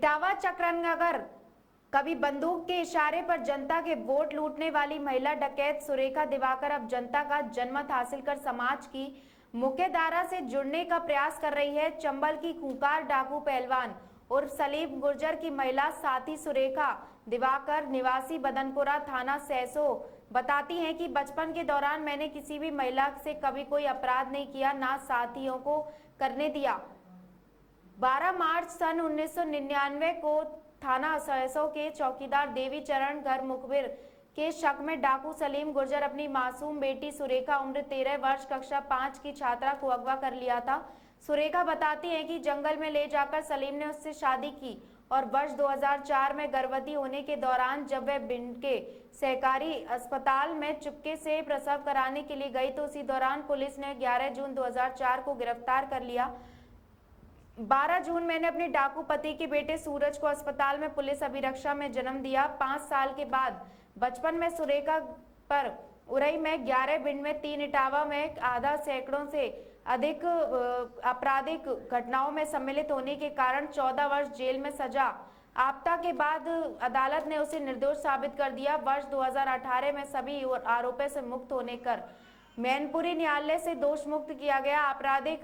इटावा चक्रनगर कभी बंदूक के इशारे पर जनता के वोट लूटने वाली महिला डकैत सुरेखा दिवाकर अब जनता का जनमत हासिल कर समाज की मुख्य धारा से जुड़ने का प्रयास कर रही है। चंबल की खूंखार डाकू पहलवान उर्फ सलीम गुर्जर की महिला साथी सुरेखा दिवाकर निवासी बदनपुरा थाना सहसो बताती हैं कि बचपन के दौरान मैंने किसी भी महिला से कभी कोई अपराध नहीं किया, ना साथियों को करने दिया। 12 मार्च सन 1999 को थाना सहसो के चौकीदार देवी चरण घर मुखबिर के शक में डाकू सलीम गुर्जर अपनी मासूम बेटी सुरेखा उम्र 13 वर्ष कक्षा 5 की छात्रा को अगवा कर लिया था। सुरेखा बताती है कि जंगल में ले जाकर सलीम ने उससे शादी की और वर्ष 2004 में गर्भवती होने के दौरान जब वह भिंड के सहकारी अस्पताल में चुपके से प्रसव कराने के लिए गई तो उसी दौरान पुलिस ने 11 जून 2004 को गिरफ्तार कर लिया। 12 जून मैंने अपने डाकू पति के बेटे सूरज को अस्पताल में पुलिस अभिरक्षा में जन्म दिया। 5 साल के बाद बचपन में सुरेखा पर उरई में 11, भिंड में 3, इटावा में आधा सैकड़ों से अधिक आपराधिक घटनाओं में सम्मिलित होने के कारण 14 वर्ष जेल में सजा आपता के बाद अदालत ने उसे निर्दोष साबित कर दिया। वर्ष 2018 में सभी आरोपों से मुक्त होने कर मैनपुरी न्यायालय से दोष मुक्त किया गया। आपराधिक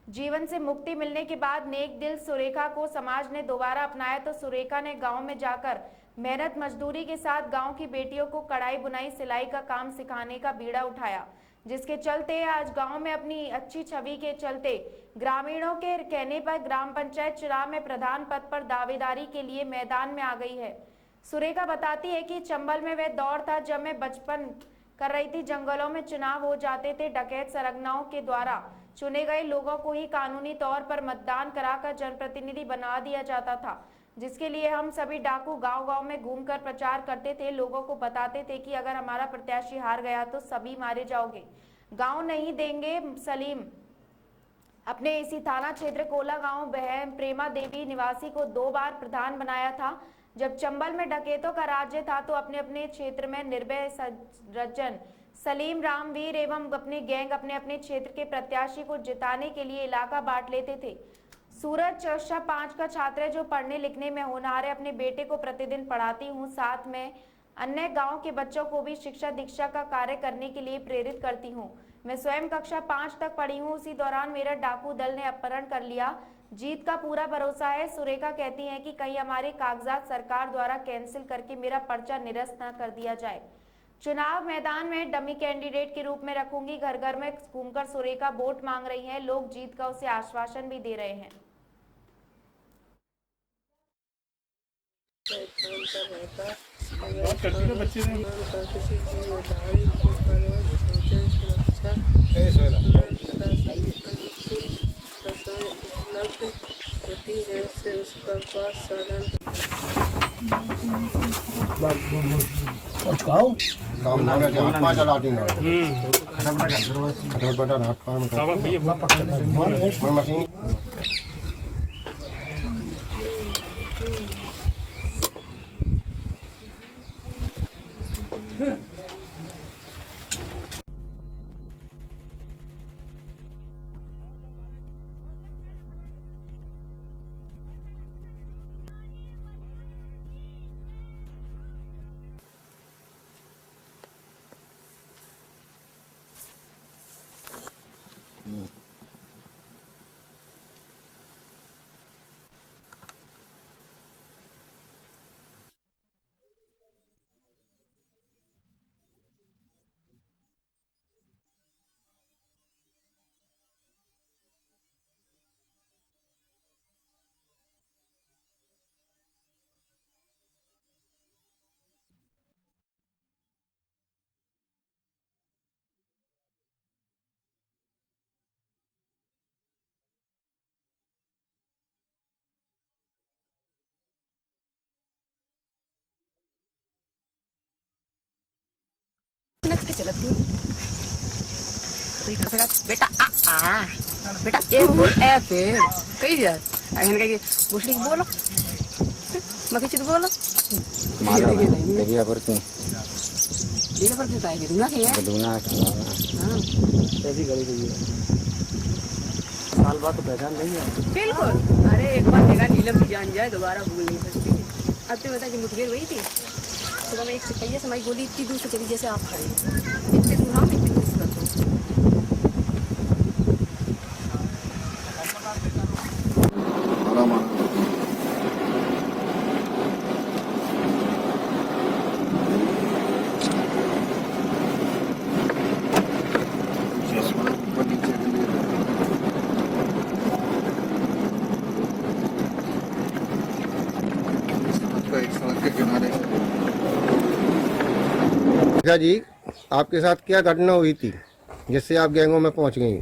जीवन से मुक्ति मिलने के बाद नेक दिल सुरेखा को समाज ने दोबारा अपनाया तो सुरेखा ने गांव में जाकर मेहनत मजदूरी के साथ गांव की बेटियों को कढ़ाई बुनाई सिलाई का काम सिखाने का बीड़ा उठाया, जिसके चलते आज गांव में अपनी अच्छी छवि के चलते ग्रामीणों के कहने पर ग्राम पंचायत चुनाव में प्रधान पद पर दावेदारी के लिए मैदान में आ गई है। सुरेखा बताती है कि चंबल में वह दौर था जब मैं बचपन कर रही थी। जंगलों में चुनाव हो जाते थे, डकैत सरगनाओं के द्वारा चुने गए लोगों को ही कानूनी तौर पर मतदान कराकर जनप्रतिनिधि बना दिया जाता था, जिसके लिए हम सभी डाकू गांव-गांव में घूमकर प्रचार करते थे। लोगों को बताते थे कि अगर हमारा प्रत्याशी हार गया तो सभी मारे जाओगे, गांव नहीं देंगे। सलीम अपने इसी थाना क्षेत्र कोला गांव बहन प्रेमा देवी निवासी को 2 बार प्रधान बनाया था। जब चंबल में डकैतों का राज्य था तो अपने अपने क्षेत्र में निर्भय सज्जन सलीम रामवीर एवं अपने गैंग अपने अपने क्षेत्र के प्रत्याशी को जिताने के लिए इलाका बांट लेते थे। सूरज कक्षा 5 का छात्र है जो पढ़ने लिखने में होनहार है। अपने बेटे को प्रतिदिन पढ़ाती हूँ, साथ में अन्य गांव के बच्चों को भी शिक्षा दीक्षा का कार्य करने के लिए प्रेरित करती हूँ। मैं स्वयं कक्षा 5 तक पढ़ी हूँ। उसी दौरान मेरा डाकू दल ने अपहरण कर लिया। जीत का पूरा भरोसा है। सुरेखा कहती हैं कि कहीं हमारे कागजात सरकार द्वारा कैंसिल करके मेरा पर्चा निरस्त न कर दिया जाए। चुनाव मैदान में डमी कैंडिडेट के रूप में रखूंगी। घर घर में घूमकर सुरेखा वोट मांग रही हैं। लोग जीत का उसे आश्वासन भी दे रहे हैं। काम ना करके हाथ पाँव चला देंगे। बटा हाथ पाँव में मशीन चलती बेटा बेटा एक बोल ए फिर कही जा अहन कही पूछली बोलो मके चित बोलो मारा देखिए पर तू ये पर तू आएगी दूना के दूना हां ऐसी गली गई साल बाद तो पहचान नहीं है। बिल्कुल। अरे एक बार देखा नीलम भी जान जाए दोबारा भूल नहीं सकती। अब तो बता कि मुठभेड़ हुई थी सुबह में, एक सिपहिया से हमारी गोली इतनी दूर से चली जैसे आप खड़े, इतने दूर हम इतनी दूर से करते। अच्छा जी, आपके साथ क्या घटना हुई थी जिससे आप गैंगों में पहुंच गई?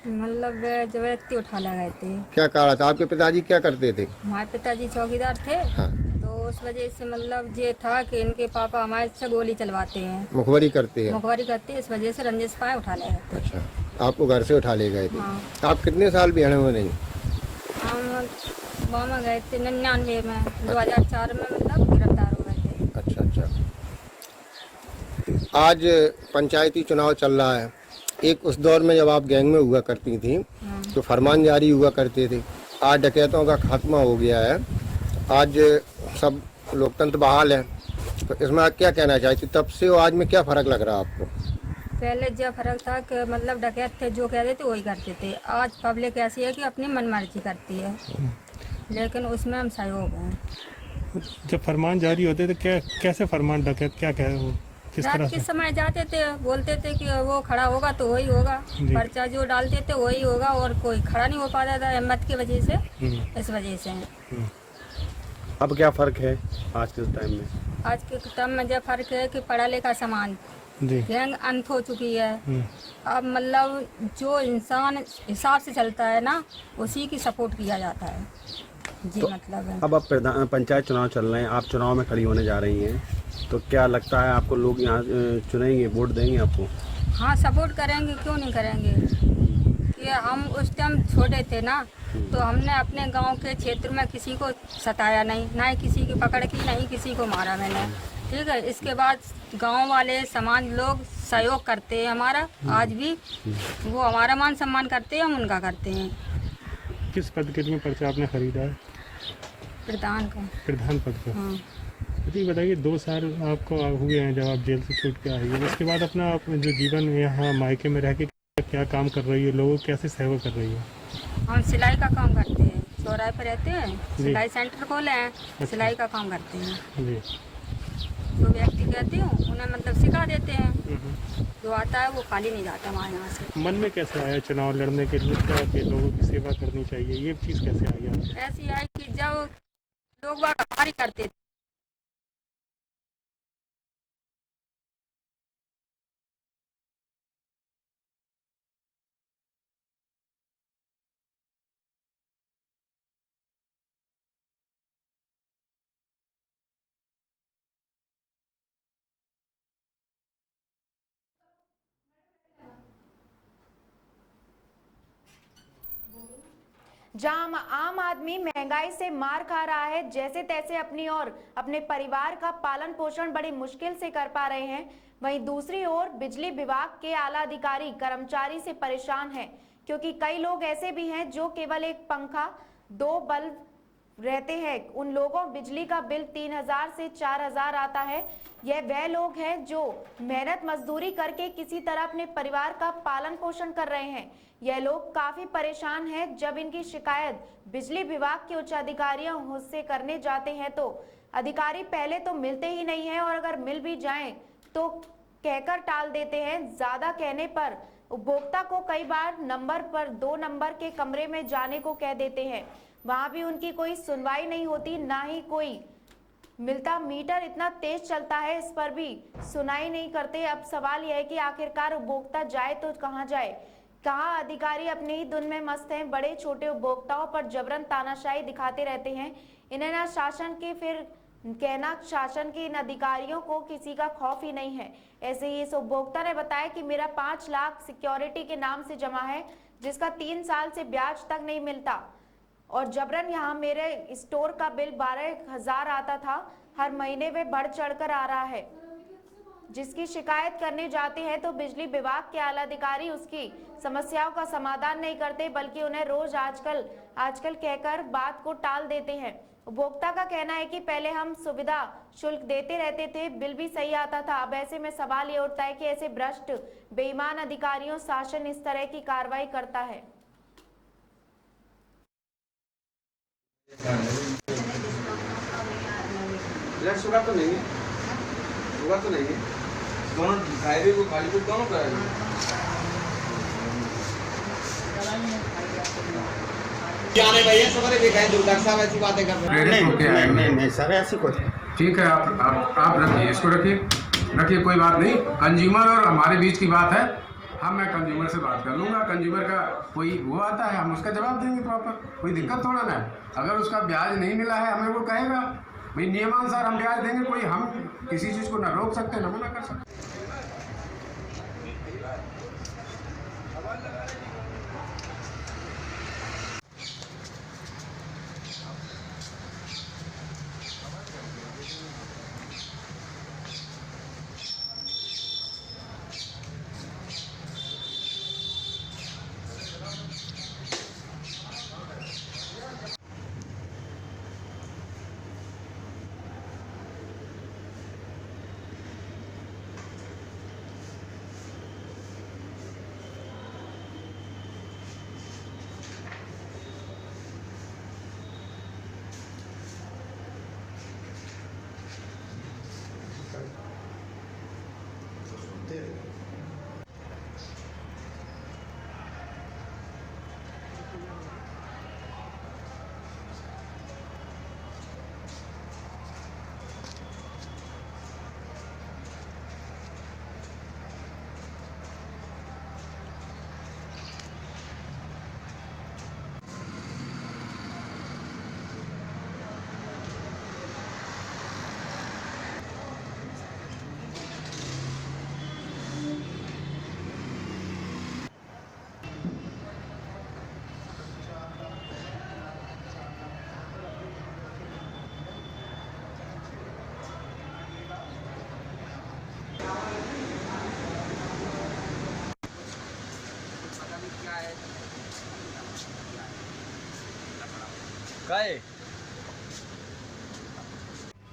मतलब जबरदस्ती उठा ले गए थे। क्या कारण था? आपके पिताजी क्या करते थे? हमारे पिताजी चौकीदार थे। हाँ। तो उस वजह से मतलब ये था कि इनके पापा हमारे से गोली चलवाते हैं, मुखबरी करते हैं। मुखबरी करते हैं, इस वजह से रंजिश पाए उठा ले गए। अच्छा, आपको घर से उठा ले गए थे। हाँ। आप कितने साल बिहार में नहीं? हम गाँव में गए थे 99 में, 2004 में मतलब गिरफ्तार हो गए थे। अच्छा अच्छा। आज पंचायती चुनाव चल रहा है। एक उस दौर में जब आप गैंग में हुआ करती थी तो फरमान जारी हुआ करते थे। आज डकैतों का खात्मा हो गया है, आज सब लोकतंत्र बहाल है, तो इसमें आप क्या कहना चाहती? तब से और आज में क्या फ़र्क लग रहा है आपको? पहले जो फर्क था कि मतलब डकैत थे, जो कहते थे वही करते थे। आज पब्लिक ऐसी है कि अपनी मनमर्जी करती है, लेकिन उसमें हम सहयोग हैं। जब फरमान जारी होते थे क्या, कैसे फरमान डकैत क्या कह किस तरह रात से? के समय जाते थे, बोलते थे कि वो खड़ा होगा तो वही होगा, जी। पर्चा जो डालते थे वही होगा, और कोई खड़ा नहीं हो पाता था हिम्मत की वजह से। इस वजह से अब क्या फ़र्क है आज के टाइम में? आज के टाइम में जो फर्क है कि पढ़ा लिखा समान, जी। गैंग अंत हो चुकी है। अब मतलब जो इंसान हिसाब से चलता है ना, उसी की सपोर्ट किया जाता है जी। मतलब है अब पंचायत चुनाव चल रहे हैं, आप चुनाव में खड़ी होने जा रही हैं, तो क्या लगता है आपको लोग यहाँ चुनेंगे, वोट देंगे आपको? हाँ, सपोर्ट करेंगे, क्यों नहीं करेंगे। कि हम उस टाइम छोटे थे ना, तो हमने अपने गांव के क्षेत्र में किसी को सताया नहीं, ना ही किसी की पकड़ की, नहीं किसी को मारा मैंने। ठीक है, इसके बाद गांव वाले समाज लोग सहयोग करते हैं हमारा, आज भी वो हमारा मान सम्मान करते हैं, हम उनका करते हैं। किस पद के लिए पर्चा आपने खरीदा है? प्रधान का। प्रधान पद का। हाँ। जी बताइए, 2 साल आपको हुए हैं जब आप जेल से छूट के आई है, उसके बाद अपना आप जो जीवन यहाँ मायके में रह के क्या काम कर रही है, लोगों को कैसे सहयोग कर रही है? हम सिलाई का काम करते हैं, चौराहे पे रहते हैं, सिलाई सेंटर खोले हैं, सिलाई का काम करते हैं। जी। जो व्यक्ति कहते हो उन्हें मतलब सिखा देते हैं, जो आता है वो खाली नहीं जाता हमारे यहाँ से। मन में कैसे आया चुनाव लड़ने के लिए, क्या कि लोगों की सेवा करनी चाहिए, ये चीज़ कैसे आई आपको? ऐसी आई कि जब लोग बाग हमारी करते थे, जहां आम आदमी महंगाई से मार खा रहा है, जैसे तैसे अपनी और अपने परिवार का पालन पोषण बड़ी मुश्किल से कर पा रहे हैं, वहीं दूसरी ओर बिजली विभाग के आला अधिकारी कर्मचारी से परेशान हैं, क्योंकि कई लोग ऐसे भी हैं जो केवल एक पंखा 2 बल्ब रहते हैं। उन लोगों बिजली का बिल 3000 से 4000 आता है। यह वह लोग हैं जो मेहनत मजदूरी करके किसी तरह अपने परिवार का पालन पोषण कर रहे हैं। यह लोग काफी परेशान हैं। जब इनकी शिकायत बिजली विभाग के उच्च अधिकारियों से करने जाते हैं तो अधिकारी पहले तो मिलते ही नहीं है, और अगर मिल भी जाएं तो कहकर टाल देते हैं। ज्यादा कहने पर उपभोक्ता को कई बार नंबर पर 2 नंबर के कमरे में जाने को कह देते हैं, वहां भी उनकी कोई सुनवाई नहीं होती, ना ही कोई मिलता। मीटर इतना तेज चलता है, इस पर भी सुनाई नहीं करते। अब सवाल यह है कि आखिरकार उपभोक्ता जाए तो कहां जाए, कहां अधिकारी अपनी ही धुन में मस्त हैं। बड़े छोटे उपभोक्ताओं पर जबरन तानाशाही दिखाते रहते हैं। इन्हें ना शासन के, फिर कहना शासन के इन अधिकारियों को किसी का खौफ ही नहीं है। ऐसे ही इस उपभोक्ता ने बताया कि मेरा 5 लाख सिक्योरिटी के नाम से जमा है, जिसका 3 साल से ब्याज तक नहीं मिलता, और जबरन यहाँ मेरे स्टोर का बिल 12,000 आता था, हर महीने वे बढ़ चढ़कर आ रहा है। जिसकी शिकायत करने जाते हैं तो बिजली विभाग के आला अधिकारी उसकी समस्याओं का समाधान नहीं करते, बल्कि उन्हें रोज आजकल कहकर बात को टाल देते हैं। उपभोक्ता का कहना है कि पहले हम सुविधा शुल्क देते रहते थे, बिल भी सही आता था। अब ऐसे में सवाल ये उठता है कि ऐसे भ्रष्ट बेईमान अधिकारियों शासन इस तरह की कार्रवाई करता है। शुगर तो नहीं है, शुगर तो नहीं है, दोनों हाईवे को खाली को दोनों कराएंगे। जाने भैया सवारे दिखाएं जो डॉक्टर साहब ऐसी बातें कर रहे हैं। नहीं सर ऐसी कुछ ठीक है, आप रखिए, इसको रखिए, कोई बात नहीं। कंज्यूमर और हमारे बीच की बात है, मैं कंज्यूमर से बात कर लूँगा। कंज्यूमर का कोई वो आता है, हम उसका जवाब देंगे प्रॉपर, कोई दिक्कत थोड़ा ना है। अगर उसका ब्याज नहीं मिला है हमें वो कहेगा, भाई नियमानुसार हम ब्याज देंगे, कोई हम किसी चीज़ को ना रोक सकते ना मना कर सकते।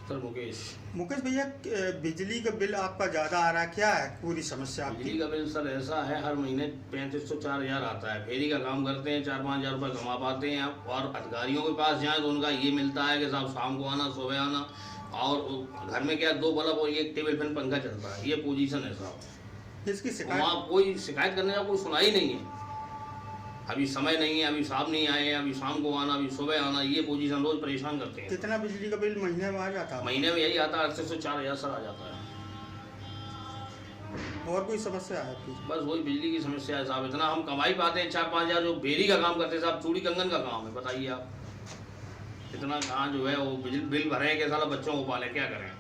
सर मुकेश भैया, बिजली का बिल आपका ज़्यादा आ रहा है, क्या है पूरी समस्या आपकी? बिजली का बिल सर ऐसा है, हर महीने 3500-4000 आता है। फेरी का काम करते हैं, 4-5 हज़ार रुपये कमा पाते हैं। और अधिकारियों के पास जाएं तो उनका ये मिलता है कि साहब शाम को आना, सुबह आना, और घर में क्या 2 बल्ब और 1 टेबल फैन पंखा चलता है। ये पोजीशन है साहब। इसकी शिकायत वहाँ कोई शिकायत करने का कोई सुनाई नहीं है। अभी समय नहीं है, अभी साहब नहीं आए, अभी शाम को आना, अभी सुबह आना, ये पोजीशन रोज परेशान करते हैं। कितना बिजली का बिल महीने में आ जाता है? महीने में यही आता है 3800-4000 सर आ जाता है। और कोई समस्या है आपकी? बस वही बिजली की समस्या है साहब। इतना हम कमाई पाते हैं 4-5 हज़ार, जो बेरी का काम करते हैं साहब, चूड़ी कंगन का काम है, बताइए आप। इतना कहाँ जो है वो बिल भरे के साला बच्चों को पाले, क्या करें।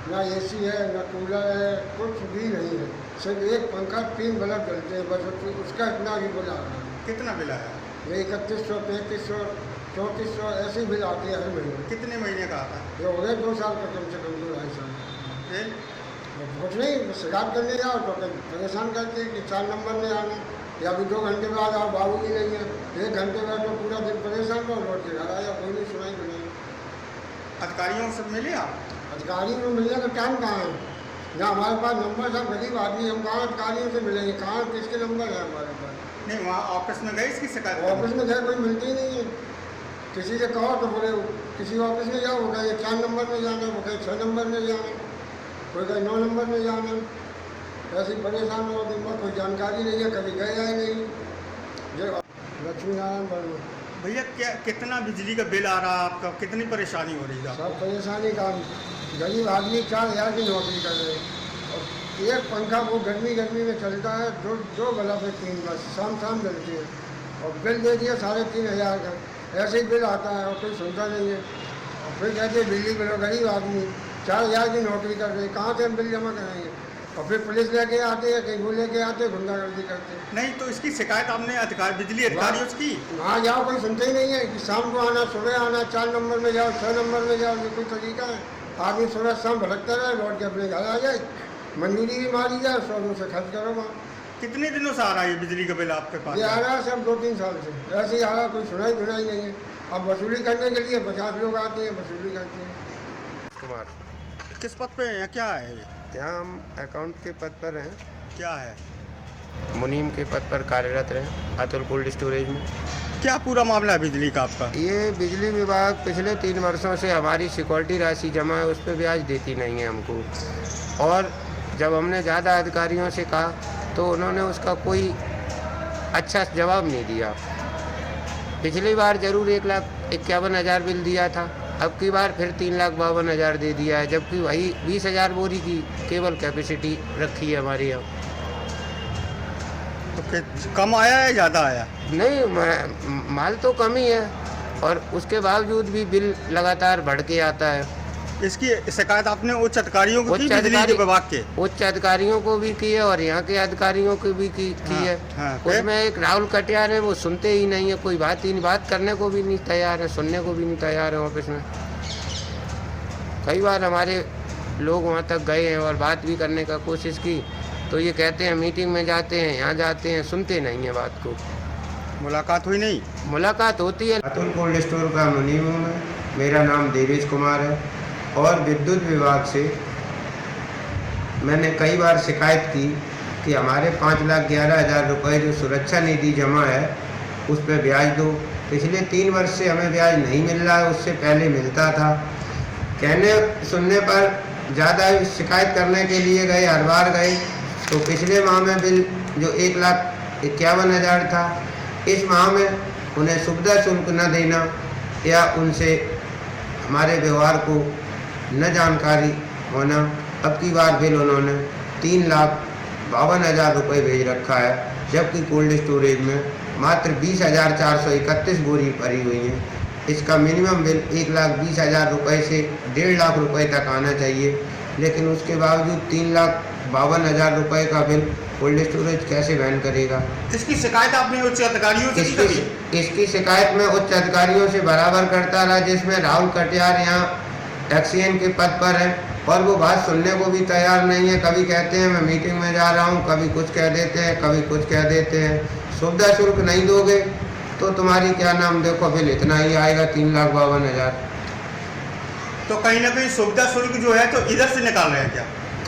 ना एसी है, ना कूलर है, कुछ भी नहीं है। सिर्फ एक पंखा, 3 बल्ब जलते हैं, बस उसका इतना ही बिल आ रहा है। कितना बिल आया? ये 3100, 3300, 3400 ऐसे बिल आते हैं हर महीने। कितने महीने का आता है? ये हो गए 2 साल का, कम से कम 2-2.5 साल। फिर कुछ नहीं, शिकायत करने जाओ तो परेशान करते हैं कि 4 नंबर में आना, या अभी 2 घंटे बाद आओ, बाबू भी नहीं है। 1 घंटे बाद तो पूरा दिन परेशान रहो, लौट के घर आया, कोई नहीं सुनाई नहीं। अधिकारियों से मिले आप? अधिकारियों को मिलने का टाइम कहाँ है? ना हमारे पास नंबर था, गरीब आदमी, हम कहाँ अधिकारियों से मिलेंगे? कहाँ किसके नंबर है हमारे पास? नहीं, वहाँ ऑफिस में गए इसकी शिकायत? ऑफिस में गए, कोई मिलती ही नहीं है। किसी से कहो तो बोले किसी ऑफिस में जाओ, वो कहे 4 नंबर में जाना, वो कहे 6 नंबर में जाना, कोई कहे 9 नंबर में जाना। ऐसे परेशान हो, दिन भर कोई जानकारी नहीं है, कभी गया ही नहीं। जो लक्ष्मी नारायण वर्मा। भैया, क्या कितना बिजली का बिल आ रहा है आपका? कितनी परेशानी हो रही है? सब परेशानी का, गरीब आदमी 4000 की नौकरी कर रहे हैं, और एक पंखा वो गर्मी में चलता है, दो बल्ब है, 3 बस शाम जलते हैं, और बिल दे दिया 3500 का। ऐसे ही बिल आता है और कोई सुनता नहीं है। और फिर कहते हैं बिजली बिल, गरीब आदमी 4000 की नौकरी कर रहे हैं, कहाँ से हम बिल जमा कराएंगे? और फिर पुलिस लेके आते हैं, कहीं वो लेके आते हैं, गुंडागर्दी करते हैं। नहीं, तो इसकी शिकायत आपने बिजली अधिकारियों से की? वहाँ जाओ, कोई सुनते ही नहीं है कि शाम को आना, सुबह आना, 4 नंबर में जाओ, 6 नंबर में जाओ, ये कोई तरीका है? आदमी सुबह शाम भटकता रहे, लौट के अपने घर आ जाए, मंजूरी भी मारी जाए, 100 से खर्च करो वहाँ। कितने दिनों से आ रहा है ये बिजली का बिल आपके पास? ये आ रहा है सब 2-3 साल से, ऐसे ही आ रहा, कोई सुनाई नहीं है। अब वसूली करने के लिए 50 लोग आते हैं, वसूली करते हैं। कुमार, किस पद पे हैं? क्या है ये? यहाँ हम अकाउंट के पद पर हैं, क्या है? मुनीम के पद पर कार्यरत रहे अतुल कोल्ड स्टोरेज में। क्या पूरा मामला है बिजली का आपका? ये बिजली विभाग पिछले 3 वर्षों से हमारी सिक्योरिटी राशि जमा है, उस पर ब्याज देती नहीं है हमको। और जब हमने ज़्यादा अधिकारियों से कहा तो उन्होंने उसका कोई अच्छा जवाब नहीं दिया। पिछली बार जरूर 1,51,000 बिल दिया था, अब की बार फिर 3,52,000 दे दिया है, जबकि वही 20,000 बोरी की केवल कैपेसिटी रखी है हमारे यहाँ। तो कम आया है ज़्यादा आया? नहीं, माल तो कम ही है और उसके बावजूद भी बिल लगातार बढ़ के आता है। इसकी शिकायत आपने उच्च अधिकारियों को की, बिजली विभाग के? उच्च अधिकारियों को भी की है और यहाँ के अधिकारियों को भी की है। उसमें एक राहुल कटियार है, वो सुनते ही नहीं है, कोई बात ही नहीं, बात करने को भी नहीं तैयार है, सुनने को भी नहीं तैयार है ऑफिस में। कई बार हमारे लोग वहाँ तक गए हैं और बात भी करने का कोशिश की तो ये कहते हैं मीटिंग में जाते हैं, यहाँ जाते हैं, सुनते नहीं है बात को। मुलाकात हुई नहीं? मुलाकात होती है। अतुल कोल्ड स्टोर का मुनीम हूँ मैं, मेरा नाम देवेश कुमार है और विद्युत विभाग से मैंने कई बार शिकायत की कि हमारे 5,11,000 रुपये जो सुरक्षा निधि जमा है उस पर ब्याज दो। पिछले 3 वर्ष से हमें ब्याज नहीं मिल रहा है, उससे पहले मिलता था। कहने सुनने पर ज़्यादा शिकायत करने के लिए गए, हर बार गए तो पिछले माह में बिल जो 1,51,000 था, इस माह में उन्हें सुविधा शुल्क न देना या उनसे हमारे व्यवहार को न जानकारी होना, अब की बार बिल उन्होंने 3,52,000 रुपये भेज रखा है, जबकि कोल्ड स्टोरेज में मात्र 20,431 बोरी भरी हुई है। इसका मिनिमम बिल 1,20,000 रुपये से 1.5 लाख रुपये तक आना चाहिए, लेकिन उसके बावजूद 3,52,000 रुपये का बिल कोल्ड स्टोरेज कैसे वहन करेगा? इसकी शिकायत आपने उच्च अधिकारियों से की? इसकी शिकायत मैं उच्च अधिकारियों से बराबर करता रहा, जिसमें राहुल कटियार यहाँ एक्सीएन के पद पर है और वो बात सुनने को भी तैयार नहीं है। कभी कहते हैं मैं मीटिंग में जा रहा हूँ, कभी कुछ कह देते हैं, कभी कुछ कह देते हैं। सुविधा शुल्क नहीं दोगे तो तुम्हारी क्या नाम, देखो बिल इतना ही आएगा, 3,52,000। तो कहीं ना कहीं सुविधा शुल्क जो है तो इधर से निकाल रहे हैं क्या?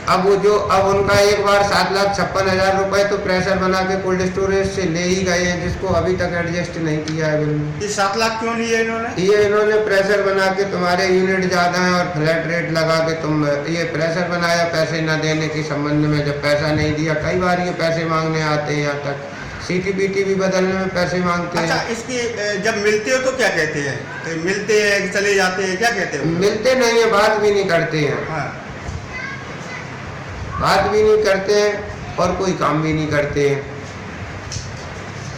अब उनका एक बार 7,56,000 रुपये तो प्रेशर बना के कोल्ड स्टोरेज से ले ही गए हैं, जिसको अभी तक एडजस्ट नहीं किया है बिल में। ये 7 लाख क्यों लिए इन्होंने? ये इन्होंने प्रेशर बना के तुम्हारे यूनिट ज़्यादा है और फ्लैट रेट लगा के तुम ये प्रेशर बनाया पैसे न देने के संबंध में। जब पैसा नहीं दिया, कई बार ये पैसे मांगने आते हैं यहाँ तक, CTPT भी बदलने में पैसे मांगते हैं। अच्छा, इसकी जब मिलते हो तो क्या कहते हैं? तो मिलते हैं, चले जाते हैं, क्या कहते हैं? मिलते नहीं है, बात भी नहीं करते हैं। हाँ। बात भी नहीं करते हैं और कोई काम भी नहीं करते हैं।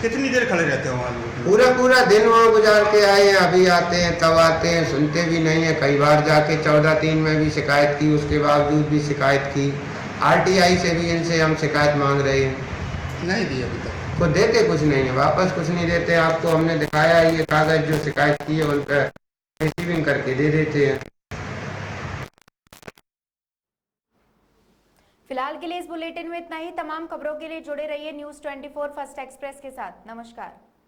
कितनी देर खड़े रहते हो वहाँ लोग? पूरा दिन वहाँ गुजार के आए हैं, अभी आते हैं तब आते हैं, सुनते भी नहीं है। कई बार जाके 14/3 में भी शिकायत की, उसके बावजूद भी शिकायत की। RTI से भी इनसे हम शिकायत मांग रहे हैं, नहीं दी अभी तक। को देते कुछ नहीं है, वापस कुछ नहीं देते। आपको हमने दिखाया ये कागज जो शिकायत की है उन पर रिसीविंग करके दे देते हैं। फिलहाल के लिए इस बुलेटिन में इतना ही। तमाम खबरों के लिए जुड़े रहिए न्यूज़ 24 फर्स्ट एक्सप्रेस के साथ। नमस्कार।